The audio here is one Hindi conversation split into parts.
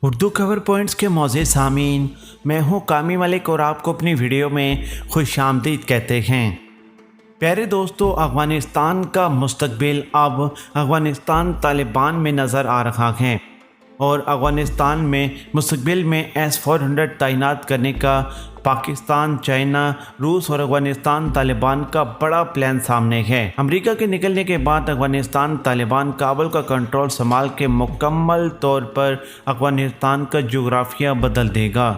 उर्दू खबर पॉइंट्स के मौज़े सामीन, मैं हूँ कामी मलिक और आपको अपनी वीडियो में खुशामदीद कहते हैं। प्यारे दोस्तों, अफ़गानिस्तान का मुस्तकबिल अब अफ़गानिस्तान तालिबान में नज़र आ रहा है और अफ़गानिस्तान में मुस्तकबिल में S-400 तैनात करने का पाकिस्तान, चाइना, रूस और अफ़गानिस्तान तालिबान का बड़ा प्लान सामने है। अमेरिका के निकलने के बाद अफ़गानिस्तान तालिबान काबुल का कंट्रोल संभाल के मुकम्मल तौर पर अफ़गानिस्तान का जोग्राफिया बदल देगा।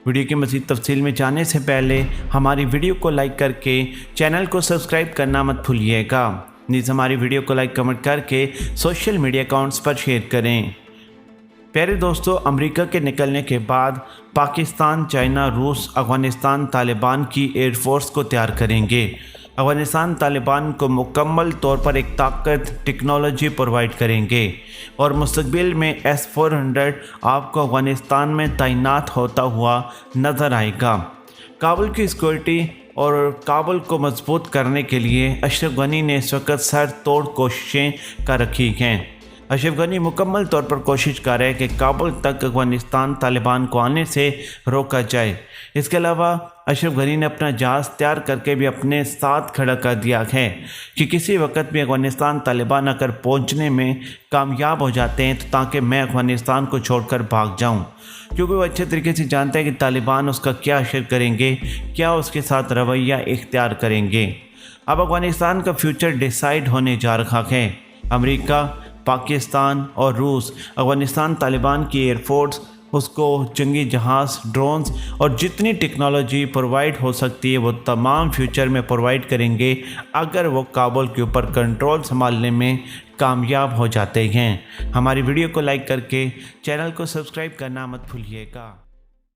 वीडियो की मज़ीद तफसील में जाने से पहले हमारी वीडियो को लाइक करके चैनल को सब्सक्राइब करना मत भूलिएगा। नीचे हमारी वीडियो को लाइक कमेंट करके सोशल मीडिया अकाउंट्स पर शेयर करें। प्यारे दोस्तों, अमेरिका के निकलने के बाद पाकिस्तान, चाइना, रूस अफ़गानिस्तान तालिबान की एयरफोर्स को तैयार करेंगे। अफ़गानिस्तान तालिबान को मुकम्मल तौर पर एक ताकत टेक्नोलॉजी प्रोवाइड करेंगे और मुस्तकबिल में S-400 आपको अफ़गानिस्तान में तैनात होता हुआ नज़र आएगा। काबुल की सिक्योरिटी और काबुल को मजबूत करने के लिए अशरफ गनी ने इस वक्त सर तोड़ कोशिशें कर रखी हैं। अशरफ गनी मुकम्मल तौर पर कोशिश कर रहे हैं कि काबुल तक अफ़गानिस्तान तालिबान को आने से रोका जाए। इसके अलावा अशरफ गनी ने अपना जहाज़ तैयार करके भी अपने साथ खड़ा कर दिया है कि किसी वक्त भी अफ़गानिस्तान तालिबान अगर पहुंचने में कामयाब हो जाते हैं तो ताकि मैं अफ़गानिस्तान को छोड़कर भाग जाऊं, क्योंकि वो अच्छे तरीके से जानते हैं कि तालिबान उसका क्या असर करेंगे, क्या उसके साथ रवैया इख्तियार करेंगे। अब अफ़गानिस्तान का फ्यूचर डिसाइड होने जा रहा है। अमेरिका, पाकिस्तान और रूस अफ़गानिस्तान तालिबान की एयरफोर्स उसको जंगी जहाज़, ड्रोन्स और जितनी टेक्नोलॉजी प्रोवाइड हो सकती है वो तमाम फ्यूचर में प्रोवाइड करेंगे अगर वो काबुल के ऊपर कंट्रोल संभालने में कामयाब हो जाते हैं। हमारी वीडियो को लाइक करके चैनल को सब्सक्राइब करना मत भूलिएगा।